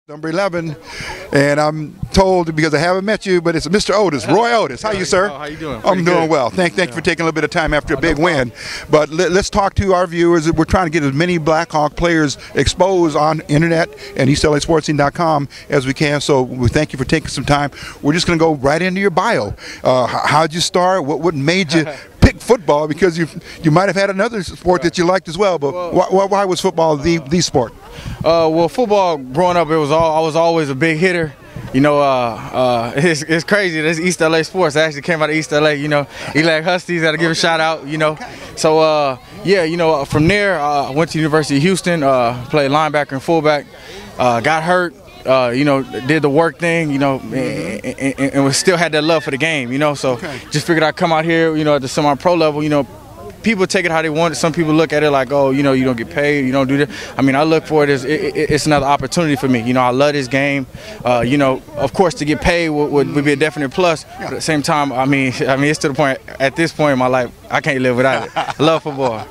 Number 11, and I'm told, because I haven't met you, but it's Mr. Otis, Roy Otis. How are you, sir? How you doing? I'm doing well. Thank you for taking a little bit of time after a big win. But let's talk to our viewers. We're trying to get as many Blackhawk players exposed on internet and EastLASportsScene.com as we can. So we thank you for taking some time. We're just going to go right into your bio. How'd you start? What made you pick football? Because you might have had another sport that you liked as well. But why was football the sport? Well, football growing up, I was always a big hitter. You know, it's crazy. This East LA Sports. I actually came out of East LA. You know, Eli Huskies. Got to give a shout out. You know, so yeah. You know, from there, I went to University of Houston. Played linebacker and fullback. Got hurt. You know, did the work thing. You know, and we still had that love for the game. You know, so just figured I'd come out here. You know, at the semi-pro level. You know. People take it how they want it. Some people look at it like, oh, you know, you don't get paid, you don't do that. I mean, I look for it as it's another opportunity for me. You know, I love this game. You know, of course, to get paid would be a definite plus. But at the same time, I mean, it's to the point, at this point in my life, I can't live without it. I love football.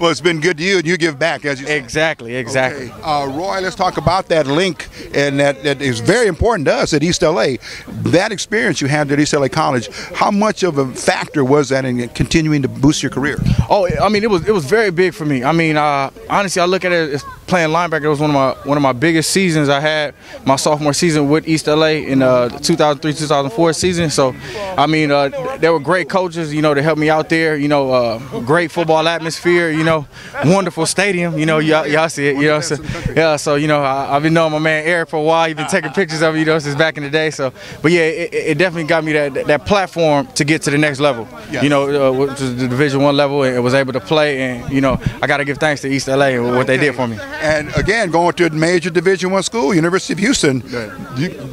Well, it's been good to you, and you give back, as you say. Exactly. Okay. Roy, let's talk about that link, and that is very important to us at East LA. That experience you had at East LA College, how much of a factor was that in continuing to boost your career? Oh, I mean, it was very big for me. I mean, honestly, I look at it as playing linebacker. It was one of my biggest seasons I had, my sophomore season with East LA in the 2003-2004 season. So, I mean, there were great coaches, you know, to help me out there. You know, great football atmosphere. You know, wonderful stadium. You know, y'all see it. You know, so, yeah. So, you know, I've been knowing my man Eric for a while. He's been taking pictures of it, you know, since back in the day. So, but yeah, it definitely got me that platform to get to the next level. You know, which is the Division I level, and was able to play. And you know, I got to give thanks to East LA and what they did for me. And again, going to a major Division I school, University of Houston,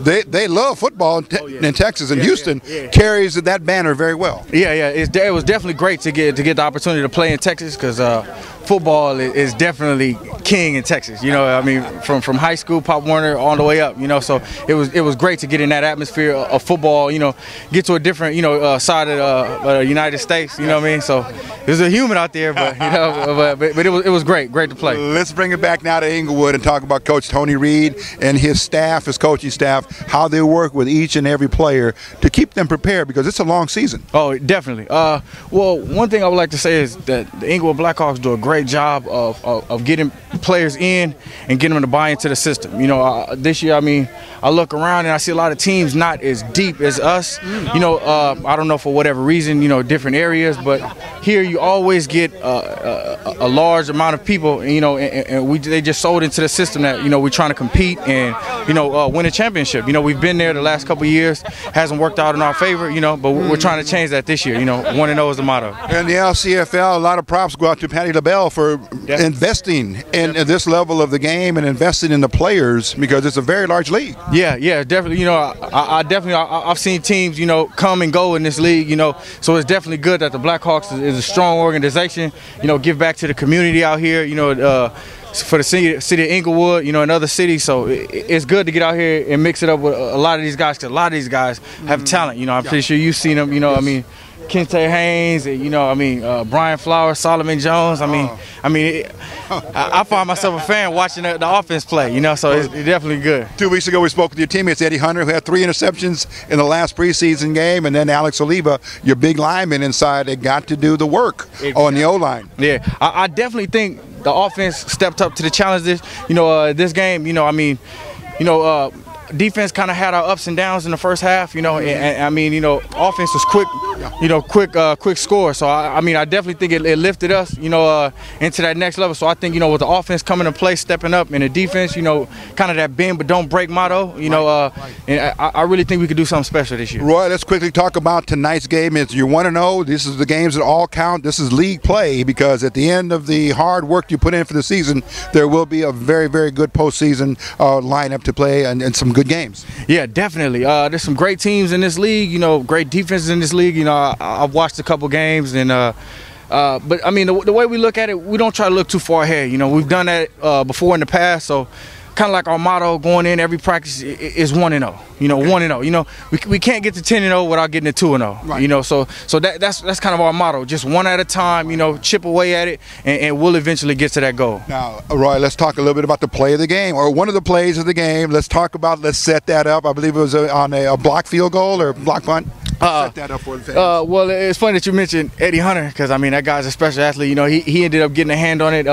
they love football in Texas, and Houston carries that banner very well. Yeah, it was definitely great to get the opportunity to play in Texas, because football is definitely king in Texas. You know, I mean, from high school, Pop Warner, on the way up. You know, so it was great to get in that atmosphere of football. You know, get to a different side of the United States. You know what I mean? So there's a human out there, but you know, but it was great to play. Let's bring it back now to Inglewood and talk about Coach Tony Reed and his staff, his coaching staff, how they work with each and every player to keep them prepared, because it's a long season. Oh, definitely. Well, one thing I would like to say is that the Inglewood Blackhawks do a great job of getting players in and getting them to buy into the system. You know, this year, I mean, I look around and I see a lot of teams not as deep as us. You know, I don't know, for whatever reason, you know, different areas, but here you always get a large amount of people, you know, and they just sold into the system that, you know, we're trying to compete and, you know, win a championship. You know, we've been there the last couple of years, hasn't worked out in our favor, you know, but we're trying to change that this year. You know, 1-0 is the motto. And the LCFL, a lot of props go out to Patty LaBelle for investing in this level of the game and investing in the players, because it's a very large league. Yeah, definitely. You know, I've seen teams, you know, come and go in this league. You know, so it's definitely good that the Blackhawks is a strong organization. You know, give back to the community out here. You know, for the city of Inglewood, you know, and other cities. So it's good to get out here and mix it up with a lot of these guys, because a lot of these guys have talent. You know, I'm pretty sure you've seen them. You know, I mean, Kente Haynes, you know, I mean, Brian Flowers, Solomon Jones. I mean, I find myself a fan watching the offense play, you know, so it's definitely good. 2 weeks ago, we spoke with your teammates, Eddie Hunter, who had 3 interceptions in the last preseason game, and then Alex Oliva, your big lineman inside, that got to do the work on the O-line. Yeah, I definitely think the offense stepped up to the challenge this game. You know, I mean, you know, defense kind of had our ups and downs in the first half, you know, and I mean, you know, offense was quick, you know, quick score. So I mean, I definitely think it lifted us, you know, into that next level. So I think, you know, with the offense coming in place, stepping up, and the defense, you know, kind of that bend but don't break motto, you know, and I really think we could do something special this year. Roy, let's quickly talk about tonight's game. It's you're 1-0. This is the games that all count. This is league play, because at the end of the hard work you put in for the season, there will be a very, very good postseason lineup to play, and some good games. Yeah, definitely. There's some great teams in this league, you know, great defenses in this league. You know, I've watched a couple games, and but I mean, the way we look at it, we don't try to look too far ahead. You know, we've done that before in the past, so kind of like our motto going in every practice is 1-0. You know, 1-0. You know, we can't get to 10-0 without getting to 2-0. Right. You know, so that's kind of our motto. Just one at a time. You know, chip away at it, and we'll eventually get to that goal. Now, Roy, let's talk a little bit about the play of the game, or one of the plays of the game. Let's set that up. I believe it was on a block field goal or block punt. Set that up for the fans. Well, it's funny that you mentioned Eddie Hunter, because I mean that guy's a special athlete. You know, he ended up getting a hand on it.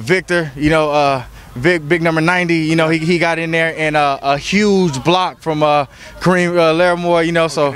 Victor, you know, big number 90. You know, he got in there, and a huge block from Kareem Larimore. You know, so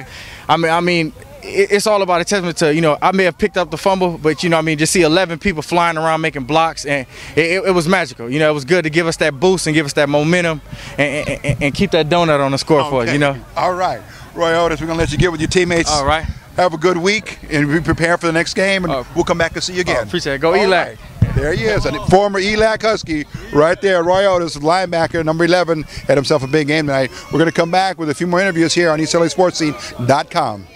I mean. It's all about a testament to, you know, I may have picked up the fumble, but, you know, I mean, just see 11 people flying around making blocks, and it was magical. You know, it was good to give us that boost and give us that momentum and keep that donut on the scoreboard, for us, you know. All right. Roy Otis, we're going to let you get with your teammates. All right. Have a good week and be prepared for the next game, and we'll come back and see you again. Appreciate it. Go ELAC. Right. There he is, a former ELAC Husky right there. Roy Otis, linebacker, number 11, had himself a big game tonight. We're going to come back with a few more interviews here on EastLASportsScene.com.